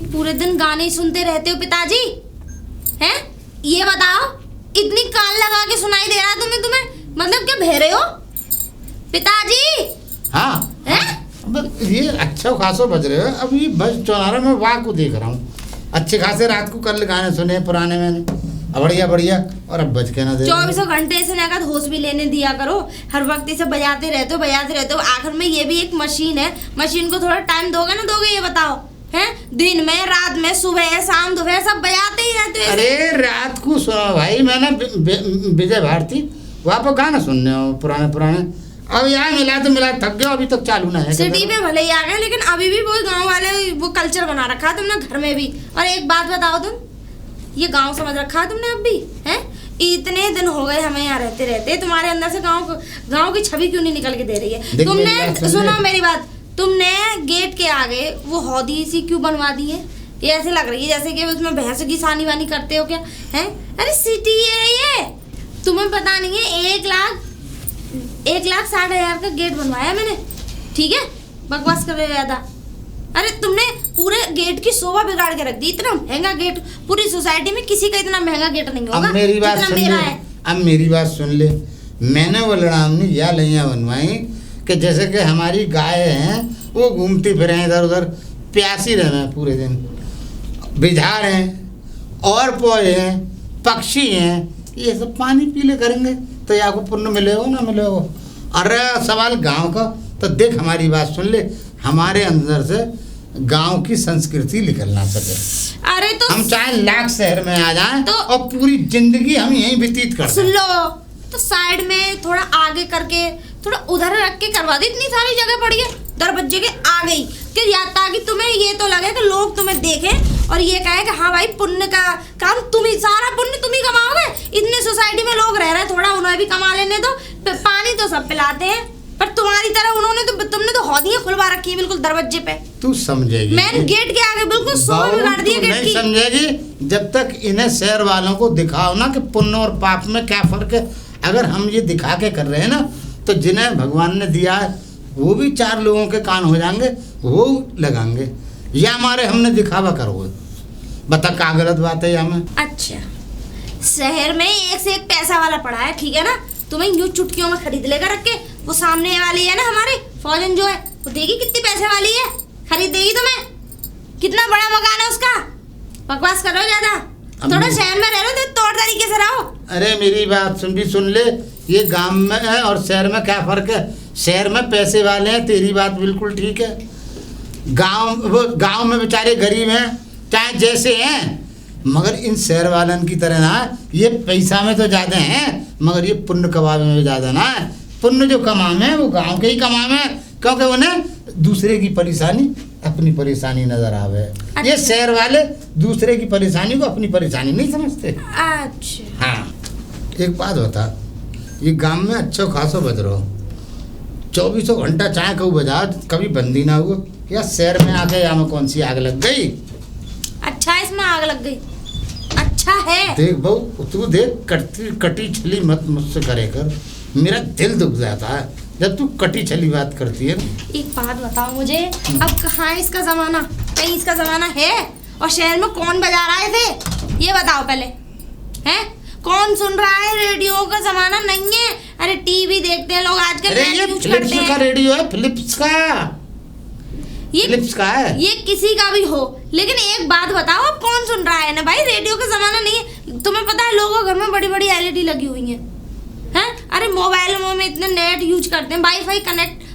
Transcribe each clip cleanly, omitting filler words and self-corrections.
पूरे दिन गाने ही सुनते रहते हो पिताजी? हैं? ये बताओ, इतनी कान लगा के सुनाई दे रहा है तुम्हें? मतलब क्या बहरे हो पिताजी? हाँ हैं? ये अच्छा खासो बज रहे हो। अब ये बज चौनारा में वाह को देख रहा हूँ। अच्छे खासे रात को कल गाने सुने पुराने मैंने, बढ़िया बढ़िया, और अब बज के ना दे। 24 घंटे से नकद होश भी लेने दिया करो। हर वक्त इसे बजाते रहते हो। आखिर में ये भी एक मशीन है, मशीन को थोड़ा टाइम दोगे ना दोगे? ये बताओ, हैं? दिन में, रात में, सुबह शाम दोपहर सब बजाते ही रहते हो। अरे रात को सुनो भाई, मैंने विजय भारती वहाँ पर गाना सुनने हो पुराने। अब यहाँ मिला तो मिला, थक गया, अभी तक चालू ना है। सिटी में भले ही आ गए, लेकिन अभी भी वो गाँव वाले वो कल्चर बना रखा है तुमने घर में भी। और एक बात बताओ, तुम ये गांव समझ रखा है तुमने अब भी? हैं? इतने दिन हो गए हमें यहाँ रहते तुम्हारे अंदर से गांव की छवि क्यों नहीं निकल के दे रही है? तुमने सुनो मेरी बात, तुमने गेट के आगे वो हौदी सी क्यों बनवा दी है? ये ऐसे लग रही है जैसे कि उसमें भैंस की सानी वानी करते हो क्या? हैं? अरे सिटी है ये, तुम्हें पता नहीं है? 1,60,000 का गेट बनवाया मैंने, ठीक है? बकवास कर रहे था। अरे तुमने पूरे गेट की शोभा बिगाड़ के रख दी। इतना महंगा गेट पूरी सोसाइटी में किसी का इतना महंगा गेट नहीं होगा। अब मेरी बात सुन ले, मैंने वो लड़ावनी या लैया बनवाई कि जैसे कि हमारी गाय हैं वो घूमती फिरें इधर उधर, प्यासी रहे पूरे दिन, बिझार हैं और पौधे हैं, पक्षी हैं, ये सब पानी पीले करेंगे तो या को पुण्य मिलेगा ना मिलेगा। अरे सवाल गांव का, तो देख हमारी बात सुन ले, हमारे अंदर से गांव की संस्कृति निकलना सके। अरे तो हम चाहे लाख शहर में आ जाएं तो और पूरी जिंदगी हम यहीं व्यतीत कर सुन लो, तो साइड में थोड़ा आगे करके, थोड़ा उधर रख के करवा दी। इतनी सारी जगह पड़ी है दरवाजे के आगे ही, कि या ताकि तुम्हें ये तो लगे कि लोग तुम्हें देखें और ये कहे कि हाँ भाई पुण्य का काम तुम ही, सारा पुण्य तुम ही कमाओगे। इतने सोसाइटी में लोग रह रहे हैं, थोड़ा उन्हें भी कमा लेने दो। पानी तो सब पिलाते हैं, पर तुम्हारी तरह तुमने तो हौदियां खुलवा रखी है बिल्कुल दरवाजे पे। तू समझेगी, मेन गेट के आगे बिल्कुल शोभा बिगाड़ दी है गेट की। समझेगी जब तक इन्हें शहर वालों को दिखाओ ना कि पुण्य और पाप में क्या फर्क है। अगर हम ये दिखा के कर रहे हैं ना, तो जिन्हें भगवान ने दिया है वो भी 4 लोगों के कान हो जाएंगे, वो लगाएंगे। या हमारे हमने दिखावा करोगे, बता क्या गलत बात है यहाँ में? अच्छा, शहर में एक से एक पैसा वाला पड़ा है, ठीक है ना? तुम्हें यूं चुटकियों में खरीद लेगा रख के। वो सामने वाली है ना हमारे फौजन जो है, वो देगी कितने पैसे वाली है, खरीद देगी तुम्हें। कितना बड़ा मकान है उसका। बकवास करो ज्यादा, थोड़ा शहर में रह लो तो तौर तरीके से रहो। अरे मेरी बात सुन ले, ये गांव में है और शहर में क्या फर्क है? शहर में पैसे वाले हैं, तेरी बात बिल्कुल ठीक है। गांव में बेचारे गरीब हैं, चाहे जैसे हैं, मगर इन शहर वालन की तरह ना ये पैसा में तो ज़्यादा हैं, मगर ये पुण्य कमावे में ज़्यादा ना है। पुण्य जो कमावे हैं वो गांव के ही कमावे हैं, क्योंकि उन्हें दूसरे की परेशानी अपनी परेशानी नजर आवे। अच्छा। ये शहर वाले दूसरे की परेशानी को अपनी परेशानी नहीं समझते। अच्छा हाँ, एक बात बता, ये गांव में अच्छा खासा बज रहा हो, 24 घंटा चाहे कहूँ बजा, कभी बंदी ना हुआ। या शहर में आके यहाँ में कौन सी आग लग गई? अच्छा, इसमें आग लग गई, अच्छा है। देख बहू, तू देख कटी छली मत मुझसे करे कर, मेरा दिल दुख जाता है जब तू कटी छली बात करती है। एक बात बताओ मुझे, अब कहाँ है इसका जमाना? कहीं इसका जमाना है? और शहर में कौन बजा रहा है इसे, ये बताओ पहले। हैं? कौन सुन रहा है? रेडियो का जमाना नहीं है। अरे टीवी देखते हैं लोग आजकल, नेट यूज करते हैं। का रेडियो है, फिलिप्स का है। ये किसी का भी हो, लेकिन एक बात बताओ, अब कौन सुन रहा है ना भाई? रेडियो का जमाना नहीं है। तुम्हें पता है लोगों के घर में बड़ी बड़ी LED लगी हुई है। हैं? अरे मोबाइलों में इतने नेट यूज करते हैं,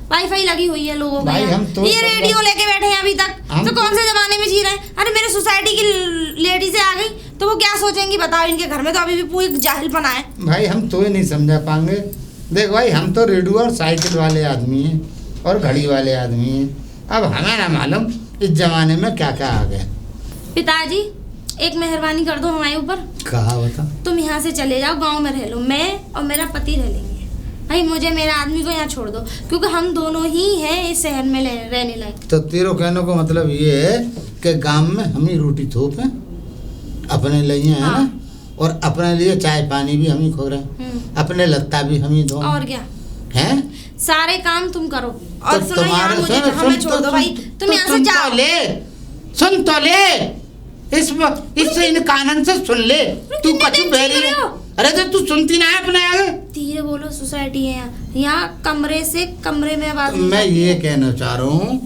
वाईफाई लगी हुई है लोगों में। ये रेडियो लेके बैठे हैं अभी तक, तो कौन से जमाने में जी रहे हैं? अरे मेरे सोसाइटी की लेडीज आ गई तो वो क्या सोचेंगी बताओ? इनके घर में तो अभी भी पूरी जाहिलपना है। भाई हम तो ही नहीं समझा पाएंगे। देख भाई, हम तो रेडियो और साइकिल वाले आदमी हैं और घड़ी वाले आदमी हैं। अब हमें ना मालूम इस जमाने में क्या क्या आ गया। पिताजी, एक मेहरबानी कर दो हमारे ऊपर। कहा बता? तुम यहाँ से चले जाओ, गांव में रह लो, मैं और मेरा पति रह लेंगे। भाई मुझे, मेरा आदमी को यहाँ छोड़ दो, क्योंकि हम दोनों ही हैं इस शहर में रहने लायक। तो तेरे कहने को मतलब ये है कि गांव में हम ही रोटी थोप हैं अपने लिए, है ना? और अपने लिए चाय पानी भी हम ही खो रहे हैं, अपने लत्ता भी हम ही धो। और क्या हैं? सारे काम तुम करो। और तो सुनो, यहाँ मुझे हमें छोड़ दो भाई, तुम यहाँ से जाओ। सुन तो ले, इससे इन कानन से सुन ले। तू कछु कह रही है? अरे तो तू सुनती ना है अपने आगे। धीरे बोलो, सोसाइटी है यहाँ कमरे से कमरे में आवाज। मैं ये कहना चाह रहा हूँ,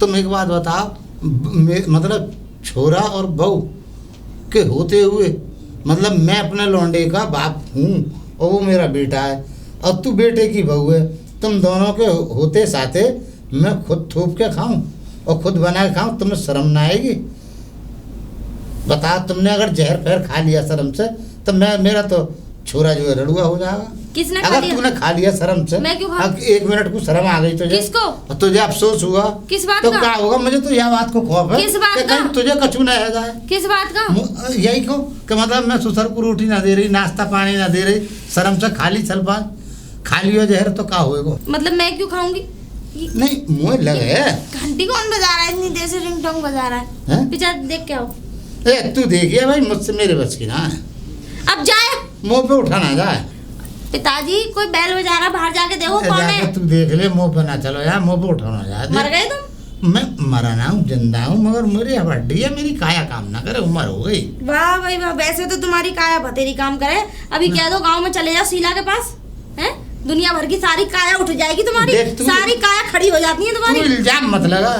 तुम एक बात बताओ, मतलब छोरा और बहू के होते हुए, मतलब मैं अपने लौंडे का बाप हूँ और वो मेरा बेटा है, और तू बेटे की बहू है, तुम दोनों के होते साथे मैं खुद थूप के खाऊं और खुद बना के खाऊं, तुम्हें शर्म ना आएगी? बता, तुमने अगर जहर फहर खा लिया शर्म से तो मेरा तो छोरा जो है रड़ुआ हो जाएगा। किसने खा अगर लिया? तूने खा लिया शर्म से। मैं क्यों खा? एक मिनट को शर्म आ गई तुझे? किसको? और तुझे अफसोस हुआ? किस बात तो का? क्या होगा? मुझे तो यह बात को खौफ है किस बात कि का? कहीं तुझे कछु ना है जाए। किस बात का? यही को कि मतलब मैं ससुर को रोटी ना दे रही, नाश्ता पानी ना दे रही, शर्म से खाली सलपान खा लियो जहर, तो क्या होएगा? मतलब मैं क्यों खाऊंगी? नहीं, मुँह लगे। घंटी कौन बजा रहा है? इतनी देर से रिंगटोन बजा रहा है। हैं? बेचारा देख के आओ। ए तू देखिए भाई, मुझसे मेरे बस की ना है। अब जाए। मुंह पे उठा ना जाए। पिताजी कोई बैल बजा रहा, बाहर जाके देखो कौन है। जाके तू देख ले, मुंह पे ना चलो यार, मुंह पे उठा ना जाए। मर गए तुम? मैं मरा ना हूँ, जिंदा हूँ, मगर मेरी हड्डी है, मेरी काया काम ना करे, उम्र हो गई। वाह भाई वाह, वैसे तो तुम्हारी काया बतेरी काम करे। अभी कह दो गांव में चले जाओ शीला के पास, हैं? दुनिया भर की सारी काया उठ जाएगी तुम्हारी, सारी काया खड़ी हो जाती है तुम्हारी। तू इल्जाम मत लगा,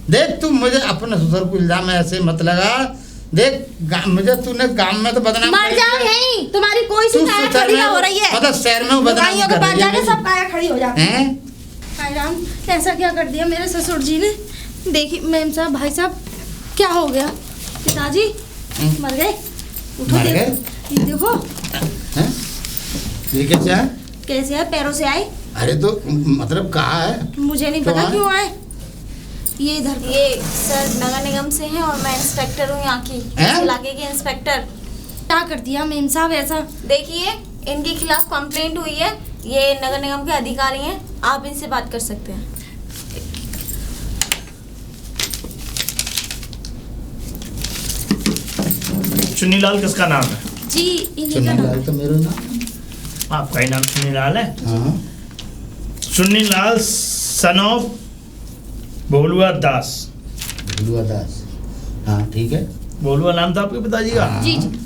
देख तू मुझे अपने ससुर को इल्जाम ऐसे मत लगा। देख मुझे तूने गांव में तो बदनाम मर जाओ यहीं, तुम्हारी कोई सी काया खड़ी ना हो रही है। मतलब शहर में बदनाम के पास जाके सब काया खड़ी हो जाती है। हाय राम, ऐसा क्या कर दिया मेरे ससुर जी ने? देखिए मैम साहब, भाई साहब, क्या हो गया? पिताजी मर गए? उठो, मर गए? ये देखो। हैं? ये कैसे है? कैसे है? पैरों से आए? अरे तो मतलब कहाँ है? मुझे नहीं पता क्यों आए। ये इधर ये सर नगर निगम से हैं और मैं इंस्पेक्टर हूँ यहाँ की, इस इलाके की इंस्पेक्टर। क्या कर दिया मेम साहब ऐसा? देखिए इनके खिलाफ कंप्लेंट हुई है, ये नगर निगम के अधिकारी हैं, आप इनसे बात कर सकते हैं। चुन्नीलाल किसका नाम है? जी इन्हीं का नाम चुन्नीलाल तो मेरा नाम है। आपका ही नाम चुन्नीलाल है? हाँ। चुन्नीलाल सन ऑफ भोलुआ दास। भोलुआ दास, हाँ ठीक है। भोलुआ नाम था आपके पिताजी का? हाँ। जी जी।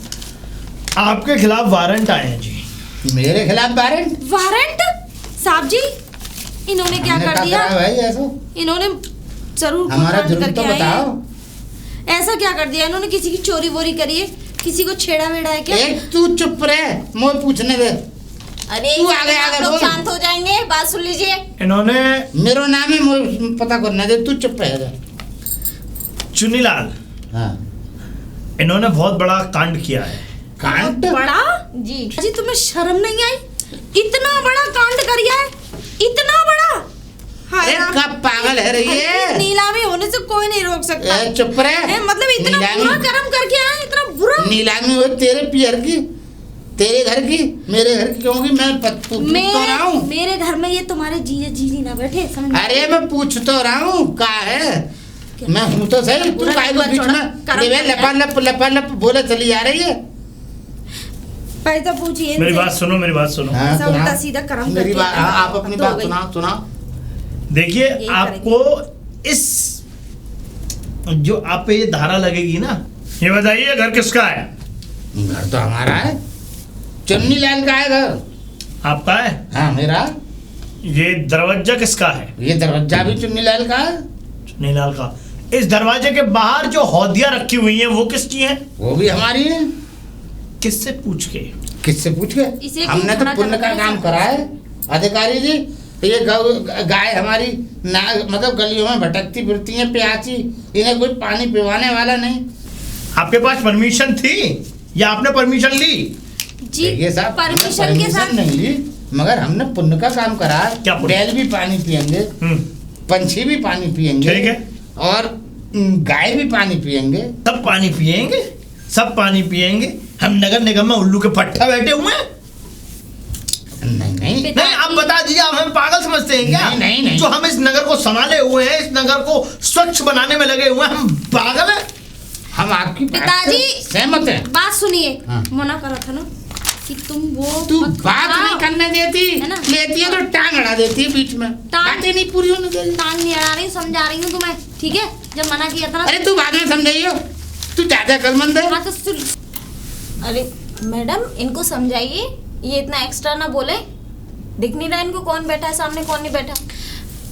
आपके खिलाफ वारंट आए हैं जी। मेरे खिलाफ वारंट? वारंट? साहब जी इन्होंने क्या हमने कर क्या दिया? करा भाई ऐसा? इन्होंने जरूर हमारा कांड जुर्म तो करके आए बताओ। हैं। ऐसा क्या कर दिया इन्होंने? किसी की चोरी वोरी करी है? किसी को छेड़ा वेड़ा है क्या? एक तू चुप रहे, मुझे पूछने दे। अरे तू आगे आप आगे लोग बोल। शांत हो जाएंगे, बात सुन लीजिए। इन्होंने मेरा नाम है, मुझे पता करना दे, तू चुप रह जा। चुन्नीलाल, हाँ। इन्होंने बहुत बड़ा कांड किया है। कांड? बड़ा? जी जी तुम्हें शर्म नहीं आई? इतना बड़ा कांड करिया है, इतना बड़ा? हाय राम। कब पागल है रही अरे, है? नीलामी होने से कोई नहीं रोक सकता। ए, चुप रहे। मतलब इतना नीलामी- बुरा कर्म करके आए, इतना बुरा। नीलामी हो तेरे पियर की, तेरे घर की, मेरे घर की, क्योंकि मैं पूछ तो रहा हूँ। मेरे घर में ये तुम्हारे जीजा जीजी ना बैठे, समझ में? अरे मैं पूछ तो रहा हूँ का है। मैं हूँ तो सही, तू काहे को बीच में लपा लप बोले चली आ रही है? पहले तो पूछिए मेरी इनसे। बात सुनो, मेरी बात सुनो। हाँ, ऐसा सुनाओ। उल्टा सीधा कर्म मेरी करके बात, आए। आप अपनी अब तो हो बात गई। सुनाओ। देखिए यही आपको इस जो आप पे ये धारा लगेगी ना, ये बताइए घर किसका है? घर तो हमारा है, चुन्नीलाल का है घर। आपका है? हाँ मेरा। ये दरवाजा किसका है? ये दरवाजा भी चुन्नीलाल का है। चुन्नीलाल का। इस दरवाजे के बाहर जो हौदियां रखी हुई हैं वो किसकी हैं? वो भी हमारी है। किससे पूछ के? किससे पूछ के? इसे क्यों हमने तो खड़ा पुण्य कर का रखा है काम सब? करा है अधिकारी जी। ये गाय हमारी ना, मतलब गलियों में भटकती फिरती हैं प्यासी, इन्हें कोई पानी पिवाने वाला नहीं। आपके पास परमिशन थी या आपने परमिशन ली? जी देखिए साहब, हमने परमिशन के साथ नहीं ली, मगर हमने पुण्य का काम करा है। क्या पुण्य? बैल भी पानी पियेंगे, पंछी भी पानी पियेंगे, ठीक है। और गाय भी पानी पियेंगे। सब पानी पिएंगे, सब पानी पिएंगे। हम नगर निगम में उल्लू के पट्टा बैठे हुए हैं? नहीं नहीं नहीं, आप बता दीजिए, आप हमें पागल समझते हैं क्या? नहीं। जो हम इस नगर को संभाले हुए हैं, इस नगर को स्वच्छ बनाने में लगे हुए हैं, हम पागल हैं? हम आपकी बात पिताजी से सहमत हैं। बात सुनिए। हाँ। मना करा था ना कि तुम वो तू मत बात खाओ। नहीं करने देती, है ना? लेती है तो टांग अड़ा देती है बीच में, बातें नहीं पूरी होने देती। टांग नहीं अड़ा रही, समझा रही हूँ तुम्हें, ठीक है? जब मना किया था ना। अरे तू बाद में समझाइयो, तू ज्यादा अकलमंद है। हाँ तो सुन। अरे मैडम इनको समझाइए, ये इतना एक्स्ट्रा ना बोले। दिख नहीं रहा इनको कौन बैठा है सामने कौन नहीं बैठा।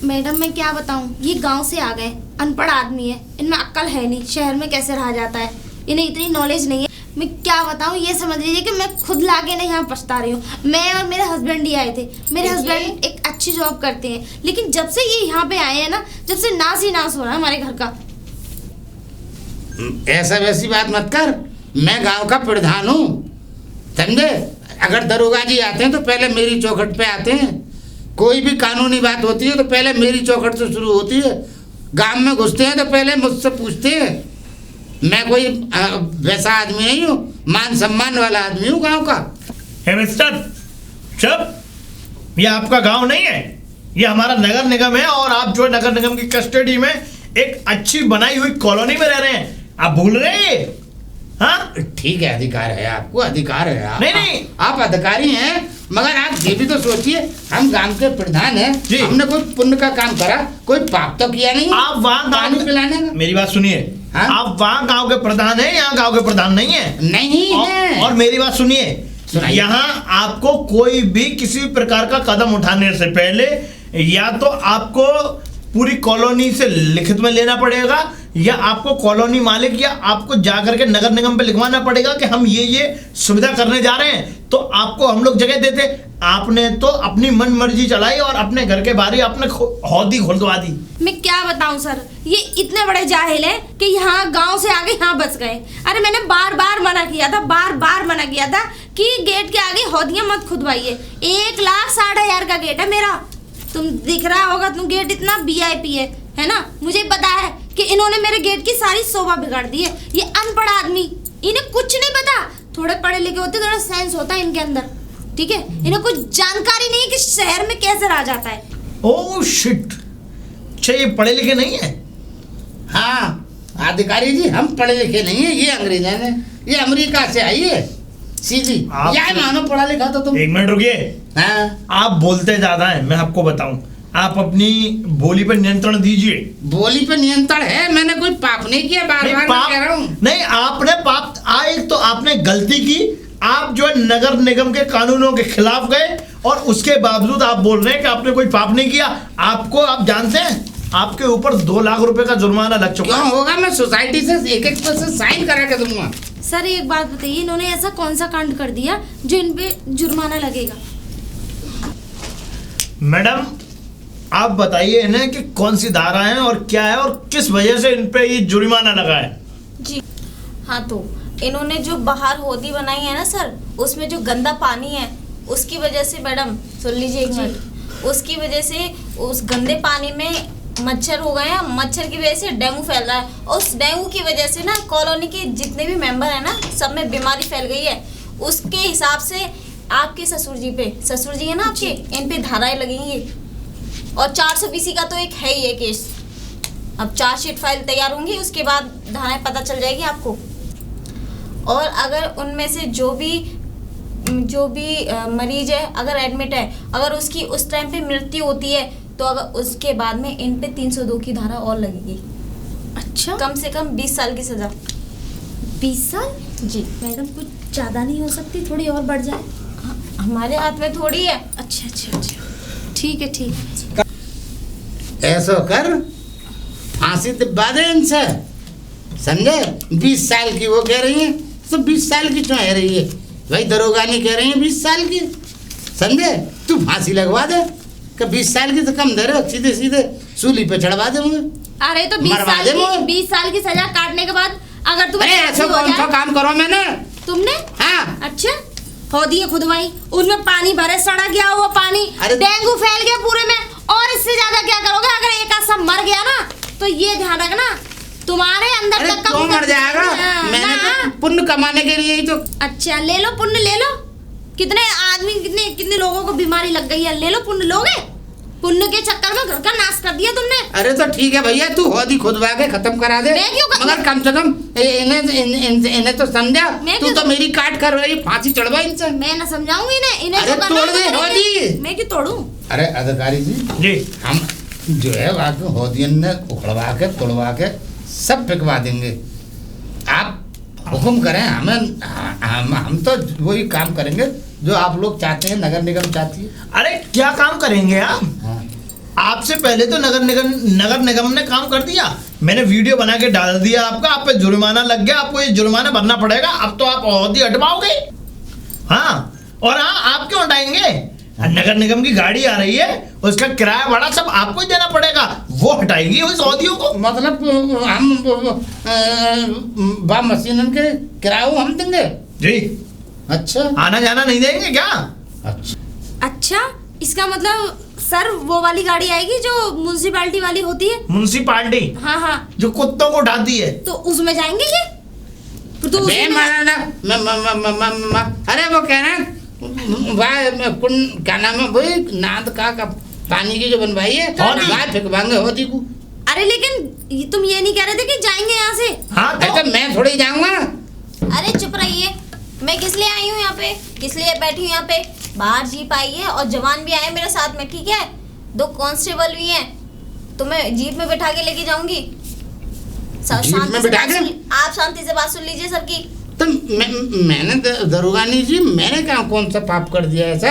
मैडम मैं क्या बताऊं, ये गांव से आ गए, अनपढ़ आदमी है, इनमें अक्ल है नहीं, शहर में कैसे रहा जाता है, इन्हें इतनी नॉलेज नहीं है। मैं क्या बताऊं, ये समझ लीजिए कि मैं खुद लाके नहीं यहाँ पछता रही हूँ। मैं और मेरे हस्बैंड ही आए थे। मेरे हस्बैंड एक अच्छी जॉब करते हैं, लेकिन जब से ये यहाँ पे आए हैं ना, जब से नाश ही नाश हो रहा है हमारे घर का। ऐसा वैसी बात मत कर, मैं गांव का प्रधान हूँ, समझे। अगर दरोगा जी आते हैं तो पहले मेरी चौखट पे आते हैं। कोई भी कानूनी बात होती है तो पहले मेरी चौखट से शुरू होती है। गांव में घुसते हैं तो पहले मुझसे पूछते हैं। मैं कोई वैसा आदमी नहीं हूँ, मान सम्मान वाला आदमी हूँ गांव का। हे मिस्टर, चुप। ये आपका गांव नहीं है, ये हमारा नगर निगम है और आप जो है नगर निगम की कस्टडी में एक अच्छी बनाई हुई कॉलोनी में रह रहे हैं। आप भूल रहे हैं? हाँ ठीक है, अधिकार है आपको, अधिकार है। नहीं। आप अधिकारी हैं, मगर आप ये भी तो सोचिए, हम गांव के प्रधान हैं, हमने कोई पुण्य का काम करा, कोई पाप तो किया नहीं। आप वहाँ पानी पिलाने का। मेरी बात सुनिए। हाँ? आप वहाँ गांव के प्रधान हैं, यहाँ गांव के प्रधान नहीं है। नहीं है। और मेरी बात सुनिए, यहाँ आपको कोई भी किसी प्रकार का कदम उठाने से पहले या तो आपको पूरी कॉलोनी से लिखित में लेना पड़ेगा, या आपको कॉलोनी मालिक या आपको जाकर के नगर निगम पे लिखवाना पड़ेगा कि हम ये सुविधा करने जा रहे हैं, तो आपको हम लोग जगह देते। आपने तो अपनी मन मर्जी चलाई और अपने घर के बाहर आपने हौदी खुलवा दी। मैं क्या बताऊं सर, ये इतने बड़े जाहिल हैं कि यहाँ गांव से आगे यहाँ बस गए। अरे मैंने बार बार मना किया था, बार बार मना किया था कि गेट के आगे हौदियां मत खुदवाइए। 1,60,000 का गेट है मेरा, तुम दिख रहा होगा, तुम गेट इतना VIP है ना। मुझे पता है कि इन्होंने मेरे गेट की सारी शोभा बिगाड़ दी है। ये अनपढ़ आदमी, इन्हें कुछ नहीं पता। थोड़े पढ़े लिखे होते, थोड़ा सेंस होता है इनके अंदर, ठीक है। इन्हें कुछ जानकारी नहीं है कि शहर में कैसे रहा जाता है। ओह शिट, अच्छा ये पढ़े लिखे नहीं है? हाँ अधिकारी जी, हम पढ़े लिखे नहीं है, ये अंग्रेज ने, ये अमेरिका से आई है सीधी। यार मानो पढ़ा लिखा तो तुम। एक मिनट रुकिए। हाँ? आप बोलते ज्यादा है, मैं आपको बताऊं, आप अपनी बोली पर नियंत्रण दीजिए। बोली पे नियंत्रण है, मैंने कोई पाप नहीं किया, बार बार मैं कह रहा हूँ। नहीं, आपने पाप एक तो आपने गलती की, आप जो है नगर निगम के कानूनों के खिलाफ गए और उसके बावजूद आप बोल रहे हैं कि आपने कोई पाप नहीं किया। आपको, आप जानते हैं आपके ऊपर 2 लाख रुपए का जुर्माना लग चुका है। क्यों होगा, मैं सोसाइटी से एक साइन करा के दूंगा। सर एक बात बताइए, इन्होंने ऐसा कौन सा कांड कर दिया जो इन पे जुर्माना लगेगा? मैडम आप बताइए इन्हें कि कौन सी धारा है और क्या है और किस वजह से इन पे ये जुर्माना लगा है। जी हाँ, तो इन्होंने जो बाहर होदी बनाई है ना सर, उसमें जो गंदा पानी है उसकी वजह से, मैडम सुन लीजिए एक मिनट, उसकी वजह से उस गंदे पानी में मच्छर हो गए हैं। मच्छर की वजह से डेंगू फैल रहा है और उस डेंगू की वजह से ना कॉलोनी के जितने भी मेंबर हैं ना, सब में बीमारी फैल गई है। उसके हिसाब से आपके ससुर जी है ना आपके, इन पे धाराएं लगेंगी और 420 का तो एक है ही है केस। अब चार्जशीट फाइल तैयार होंगी, उसके बाद धाराएं पता चल जाएगी आपको। और अगर उनमें से जो भी मरीज है, अगर एडमिट है, अगर उसकी उस टाइम पे मृत्यु होती है तो अगर उसके बाद में इन पे 302 की धारा और लगेगी। अच्छा, कम से कम 20 साल की सजा। 20 साल? जी मैडम कुछ ज़्यादा नहीं हो सकती, थोड़ी और बढ़ जाए? हमारे हाथ में थोड़ी है। अच्छा, ठीक है। ऐसा कर, फांसी दिलवा दे इनसे, समझे। 20 साल की वो कह रही है तो 20 साल की क्यों है रही है भाई, दरोगा नहीं कह रही है 20 साल की, समझे। तू फांसी लगवा दे कि 20 साल की तो कम दे रहे, सीधे सीधे सूली पे चढ़वा दे मुझे। अरे तो 20 साल की सजा काटने के बाद अगर तुम ऐसा कौन सा काम करो मैंने? तुमने? हाँ। अच्छा, हौदियां खुदवाई, उनमें पानी भरे, सड़ा गया वो पानी, डेंगू फैल गया पूरे में। और इससे ज्यादा क्या करोगे? अगर एक आसा मर गया ना तो ये ध्यान रखना, तुम्हारे अंदर तक का मर जाएगा। मैंने तो पुण्य कमाने के लिए ही तो। अच्छा ले लो पुण्य, ले लो। कितने आदमी, कितने लोगों को बीमारी लग गई है, ले लो पुण्य। लोगे? पुण्य के चक्कर में घर का नाश कर दिया तुमने। अरे तो ठीक है भैया, तू हौदी खुदवा के खत्म करा दे, मगर कम से कम इन्हें तो समझा। तू तो मेरी काट कर रही, फांसी चढ़वा इनसे। मैं ना समझाऊंगी इन्हें। अरे तोड़ दे हौदी। मैं क्यों तोड़ूं? अरे अधिकारी जी, हम जो है हौदियन ने उखड़वा के तोड़वा के सब फिकवा देंगे। आप हुक्म करें, हम तो वही काम करेंगे जो आप लोग चाहते हैं, नगर निगम चाहती है। अरे क्या काम करेंगे आप? हाँ। आपसे पहले तो नगर निगम ने काम कर दिया। मैंने वीडियो बना के डाल दिया आपका, आप पे जुर्माना लग गया, आपको ये जुर्माना भरना पड़ेगा। अब तो आप ओहदी हटवाओगे। हाँ, और हाँ, आप क्यों हटाएंगे? नगर निगम की गाड़ी आ रही है, उसका किराया भाड़ा सब आपको ही देना पड़ेगा, वो हटाएगी उस ओहदियों को। मतलब हम मशीन के किराया हम देंगे जी। अच्छा, आना जाना नहीं देंगे क्या? अच्छा, इसका मतलब सर वो वाली गाड़ी आएगी जो म्यूनसिपालिटी वाली होती है? म्यूनसिपालिटी? हाँ हाँ, जो कुत्तों को उठाती है। तो उसमें जाएंगे ये? फिर तो उसमें अरे वो कह रहे हैं क्या नाम है वही नाद का पानी की जो बनवाई है, गाय फिकवाएंगे होती को। अरे लेकिन तुम ये नहीं कह रहे थे कि जाएंगे यहाँ से? हाँ तो मैं थोड़ी जाऊंगा। अरे चुप रहिए, मैं किस लिए आई हूँ यहाँ पे, किस लिए बैठी हूँ यहाँ पे? बाहर जीप आई है और जवान भी आए मेरे साथ में, ठीक है? 2 कांस्टेबल भी हैं, तो मैं जीप में बैठा के लेके जाऊंगी। जीप में बिठा के? आप शांति से बात सुन लीजिए सर की। तो मैंने दरोगानी जी, मैंने क्या कौन सा पाप कर दिया ऐसा?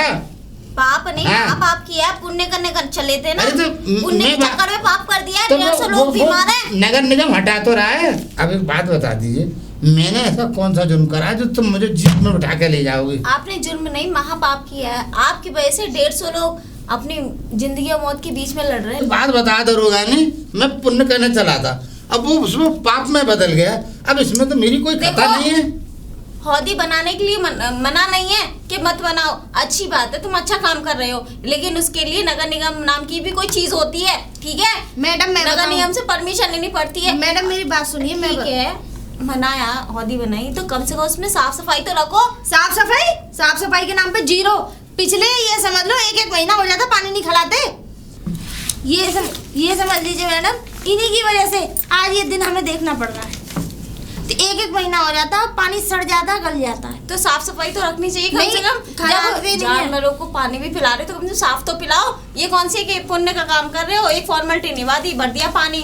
पाप नहीं, हाँ। पाप किया, पुण्य करने कर चले थे ना। अरे तो पुण्य के मैं चक्कर में पाप कर दिया है, तो 150 लोग बीमार हैं। नगर निगम हटा तो रहा है। अब एक बात बता दीजिए, मैंने ऐसा कौन सा जुर्म करा है जो तुम मुझे जीप में उठा के ले जाओगे? आपने जुर्म नहीं, महापाप किया है। आपकी वजह से 150 लोग अपनी जिंदगी और मौत के बीच में लड़ रहे हैं। बात बता दरोगानी, मैं पुण्य करने चला था, अब वो उसमें पाप में बदल गया। अब इसमें तो मेरी कोई खता नहीं है। हौदी बनाने के लिए मना नहीं है कि मत बनाओ, अच्छी बात है, तुम अच्छा काम कर रहे हो, लेकिन उसके लिए नगर निगम नाम की भी कोई चीज होती है, ठीक है? मैडम मैं नगर निगम से परमिशन लेनी पड़ती है। मैडम मेरी बात सुनिए, ठीक है, मनाया, हौदी बनाई, तो कम से कम उसमें साफ सफाई तो रखो। साफ सफाई के नाम पे 0। पिछले ये समझ लो 1 महीना हो जाता पानी नहीं खिलाते। ये समझ लीजिए मैडम, इन्हीं की वजह से आज ये दिन हमें देखना पड़ रहा है। तो 1 महीना हो जाता है, पानी सड़ जाता, गल जाता है। तो साफ सफाई तो रखनी चाहिए कम से कम। खराब भी जब नहीं है। जानवरों को पानी भी पिला रहे हो तो कम से कम साफ तो पिलाओ। ये कौन सी के पुण्य का काम कर रहे हो? एक फॉर्मेलिटी निभा दी, भर दिया पानी।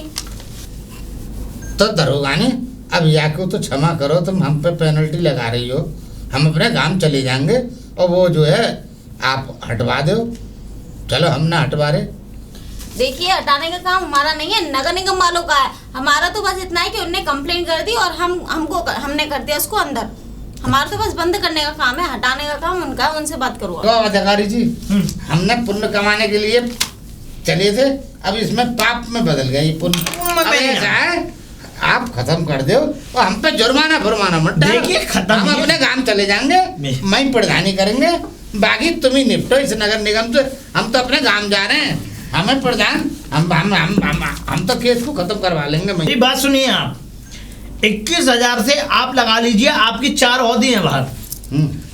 तो दरोगानी, अब या को तो क्षमा करो, तुम हम पे पेनल्टी लगा रही हो, हम अपने गांव चले जाएंगे और वो जो है आप हटवा दो। चलो, हम ना हटवा रहे। देखिए, हटाने का काम हमारा नहीं है, नगर निगम वालों का है। हमारा तो बस इतना है कि उनने कंप्लेंट कर दी और हमने कर दिया उसको अंदर। हमारा तो बस बंद करने का काम है, हटाने का काम उनका है, उनसे बात करो। तो अधिकारी जी, हमने पुण्य कमाने के लिए चले थे, अब इसमें पाप में बदल गया ये पुण्य। अब ऐसा है, आप खत्म कर दो और हम पे जुर्माना फरमाना मत डालो। देखिए, खत्म हम अपने गांव चले जाएंगे, मैं प्रधानी करेंगे, बाकी तुम ही निपटो इस नगर निगम से। हम तो अपने गांव जा रहे हैं, हमें प्रधान हम तो केस को खत्म करवा लेंगे। मेरी बात सुनिए, आप 21,000 से आप लगा लीजिए, आपकी 4 ओहदी हैं बाहर।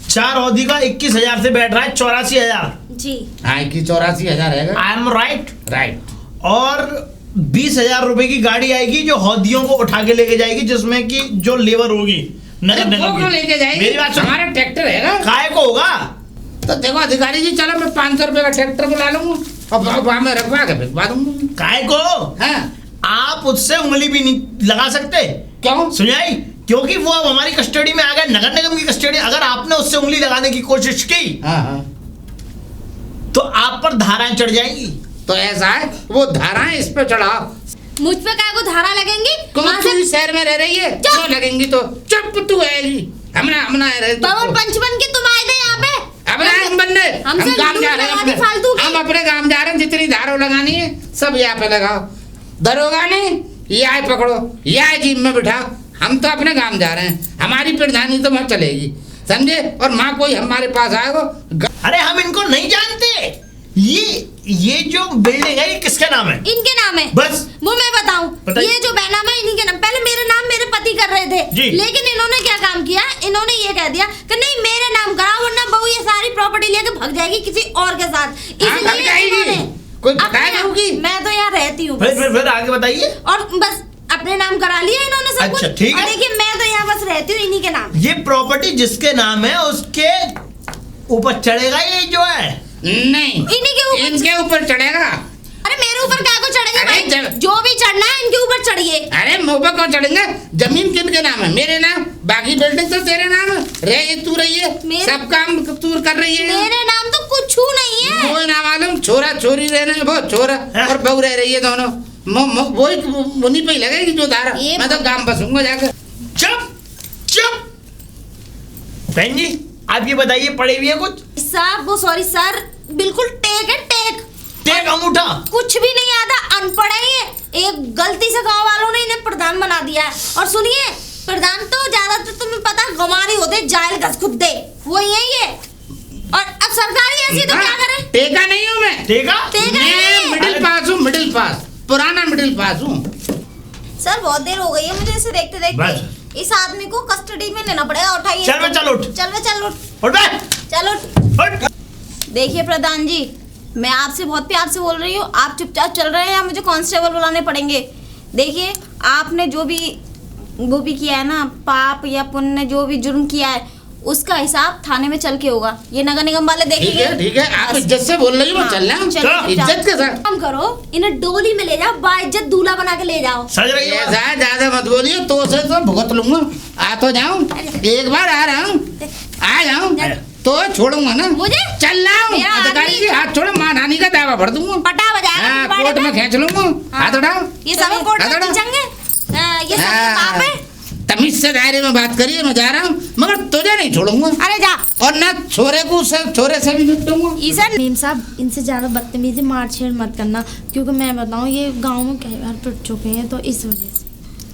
4 ओहदी का 21,000 से बैठ रहा है 84,000 जी। हाँ, 84,000 है। I am right? राइट। और 20,000 रुपए की गाड़ी आएगी जो हौदियों को उठा के लेके जाएगी, जिसमें कि जो लेबर होगी नगर निगम की। लेके जाएगी? मेरी बात सुनिए, हमारा ट्रैक्टर है, काय को होगा? तो देखो अधिकारी जी, चलो मैं 500 रुपए का ट्रैक्टर बुला लूंगा और वहां में रखवा के भिजवा दूंगा। काय को? हाँ। आप उससे उंगली भी नहीं लगा सकते। क्यों? सुनिए, क्योंकि वो अब हमारी कस्टडी में आ गया, नगर निगम की कस्टडी। अगर आपने उससे उंगली लगाने की कोशिश की, हाँ, तो आप पर धाराएं चढ़ जाएंगी। तो ऐसा है, वो धाराएं इस पे चढ़ाओ। मुझ पे क्या को धारा लगेंगी? कौन सी शहर में रह रही है? क्यों लगेंगी? तो चुप तू आएगी, हमने रहे पवन पंचमन की तुम आए थे यहाँ पे? हम काम जा रहे हैं, हम अपने काम जा रहे हैं। जितनी धारो लगानी है सब यहाँ पे लगाओ। दरोगा ने यहाँ पकड़ो, यहाँ जीप में बिठाओ। हम तो अपने काम जा रहे हैं, हमारी प्रधानी तो वहाँ चलेगी, समझे? और माँ कोई हमारे पास आएगा। अरे हम इनको नहीं जानते। ये जो बिल्डिंग है, ये किसके नाम है? इनके नाम है। बस वो मैं बताऊं, ये जो बैनामा है इन्हीं के नाम। पहले मेरे नाम मेरे पति कर रहे थे, लेकिन इन्होंने क्या काम किया, इन्होंने ये कह दिया कि नहीं मेरे नाम कराओ, वरना बहू ये सारी प्रॉपर्टी लेके भाग जाएगी किसी और के साथ। इसलिए कोई बताएगी? मैं तो यहाँ रहती हूँ। फिर आगे बताइए। और बस अपने नाम करा लिया इन्होंने सब कुछ। अच्छा, ठीक है। लेकिन मैं तो यहाँ बस रहती हूँ इन्हीं के नाम। ये प्रॉपर्टी जिसके नाम है उसके ऊपर चढ़ेगा ये जो है? नहीं, इन्हीं के ऊपर, इनके ऊपर चढ़ेगा। अरे मेरे ऊपर क्या को चढ़ेगा अरे भाई? जो भी चढ़ना है इनके ऊपर चढ़िए। अरे ऊपर क्यों चढ़ेंगे? जमीन किन के नाम है? मेरे नाम। बाकी बिल्डिंग तो तेरे नाम है। रह तू रही है, सब काम तू कर रही है। मेरे नाम तो कुछ नहीं है। वो ना मालूम, छोरा छोरी रहने, वो छोरा और बहू रह रही है दोनों। वही उन्हीं पे ही लगेगी जो धारा। मैं तो गांव बसूंगा जाकर। चुप चुप। बहन जी आप ये बताइए, पढ़े हुए हैं कुछ? साहब वो सॉरी सर, बिल्कुल टेक है टेक। टेक अंगूठा कुछ भी नहीं आता, अनपढ़ है ये। एक गलती से गांव वालों ने इन्हें प्रधान बना दिया है। और सुनिए, प्रधान तो ज्यादातर तुम्हें पता गंवारी होते, जायल घस खुद दे, वही है ये। और अब सरकारी ऐसी तो क्या करे? टेका नहीं हूँ मैं। टेका? मैं मिडिल पास हूँ, मिडिल पास, पुराना मिडिल पास हूँ। सर बहुत देर हो गई है मुझे इसे देखते देखते। बस। इस आदमी को कस्टडी में लेना पड़ेगा। उठाइए। चल बे, चल उठ। चल बे, चल उठ। उठ बे। चल उठ। उठ। देखिए प्रधान जी, मैं आपसे बहुत प्यार से बोल रही हूँ, आप चुपचाप चल रहे हैं या मुझे कांस्टेबल बुलाने पड़ेंगे? देखिए आपने जो भी वो भी किया है ना, पाप या पुण्य जो भी जुर्म किया है, उसका हिसाब थाने में चल के होगा। ये नगर निगम वाले देखेंगे। ठीक है, आप इज्जत से बोल रही हो, हाँ, चलना चलो, इज्जत के साथ। काम करो, इन्हें डोली में ले जाओ, बाइज्जत दूल्हा बना के ले जाओ। सज रही है। ऐसा ज्यादा मत बोलिए, तो से तो भुगत लूंगा। आ तो जाऊं, एक बार आ रहा हूँ, आ जाऊं तो छोड़ूंगा ना। मुझे चल रहा हूँ, मेरा अधिकारी आदमी- जी हाथ छोड़ो, मानहानि का दावा भर दूंगा। पटा बजाया हाँ, तुम्हारे कोर्ट पे। में खींच लूंगा। हाथ उठाओ। ये सब कोर्ट में हटो। खींचेंगे। ये सब पाप है। तमीज से दायरे में बात करिए, मैं जा रहा हूँ, मगर तुझे नहीं छोड़ूंगा। अरे जा। और ना छोरे से भी निपटूंगा। ईसा नीम साहब, इनसे ज्यादा बदतमीजी मार छेड़ मत करना, क्योंकि मैं बताऊं ये गांव में कई बार टूट चुके हैं, तो इस वजह से।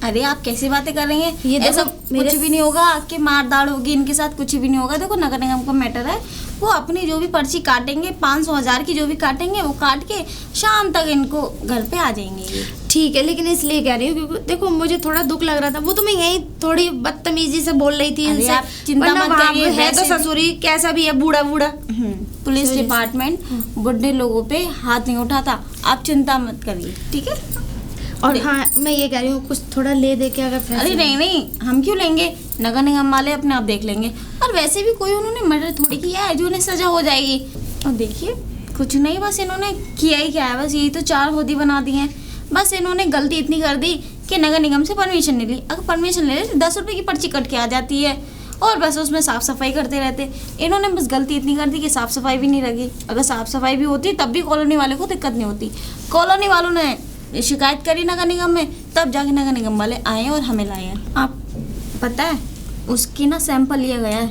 अरे आप कैसी बातें कर रही हैं? ये देखो, ऐसा मेरे- कुछ भी नहीं होगा कि मार दाड़ होगी इनके साथ, कुछ भी नहीं होगा। देखो नगर निगम का मैटर है, वो अपनी जो भी पर्ची काटेंगे, 500-1000 की जो भी काटेंगे, वो काट के शाम तक इनको घर पे आ जाएंगे ये। ठीक है, लेकिन इसलिए कह रही हूँ क्योंकि देखो मुझे थोड़ा दुख लग रहा था, वो तुम्हें यही थोड़ी बदतमीजी से बोल रही थी अरे इनसे। आप चिंता वरना मत वहाँ करिए, है तो वैसे- ससुरी कैसा भी है, बूढ़ा बूढ़ा। पुलिस डिपार्टमेंट बुढ़े लोगों पे हाथ नहीं उठाता, आप चिंता मत करिए, ठीक है? और हाँ, मैं ये कह रही हूँ कुछ थोड़ा ले दे के अगर अरे फैसला- नहीं, हम क्यों लेंगे? नगर निगम वाले अपने आप देख लेंगे। और वैसे भी कोई उन्होंने मर्डर थोड़ी किया है जो उन्हें सजा हो जाएगी। और देखिए कुछ नहीं, बस इन्होंने किया ही क्या है, बस यही तो 4 होदी बना दी हैं। बस इन्होंने गलती इतनी कर दी कि नगर निगम से परमिशन नहीं ली। अगर परमिशन ले लेते 10 रुपये की पर्ची कट के आ जाती है, और बस उसमें साफ सफाई करते रहते। इन्होंने बस गलती इतनी कर दी कि साफ सफाई भी नहीं लगी। अगर साफ सफाई भी होती तब भी कॉलोनी वाले को दिक्कत नहीं होती। कॉलोनी वालों ने शिकायत करी नगर निगम में, तब जाके नगर निगम वाले आए और हमें लाए हैं। आप पता है उसकी ना सैंपल लिया गया है,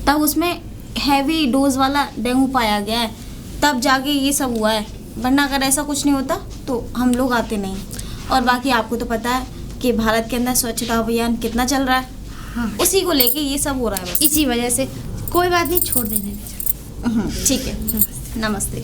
तब उसमें हैवी डोज वाला डेंगू पाया गया है, तब जाके ये सब हुआ है। वरना अगर ऐसा कुछ नहीं होता तो हम लोग आते नहीं। और बाकी आपको तो पता है कि भारत के अंदर स्वच्छता अभियान कितना चल रहा है। हाँ, उसी को लेके ये सब हो रहा है बस। इसी वजह से। कोई बात नहीं, छोड़ देने दे। ठीक है, नमस्ते।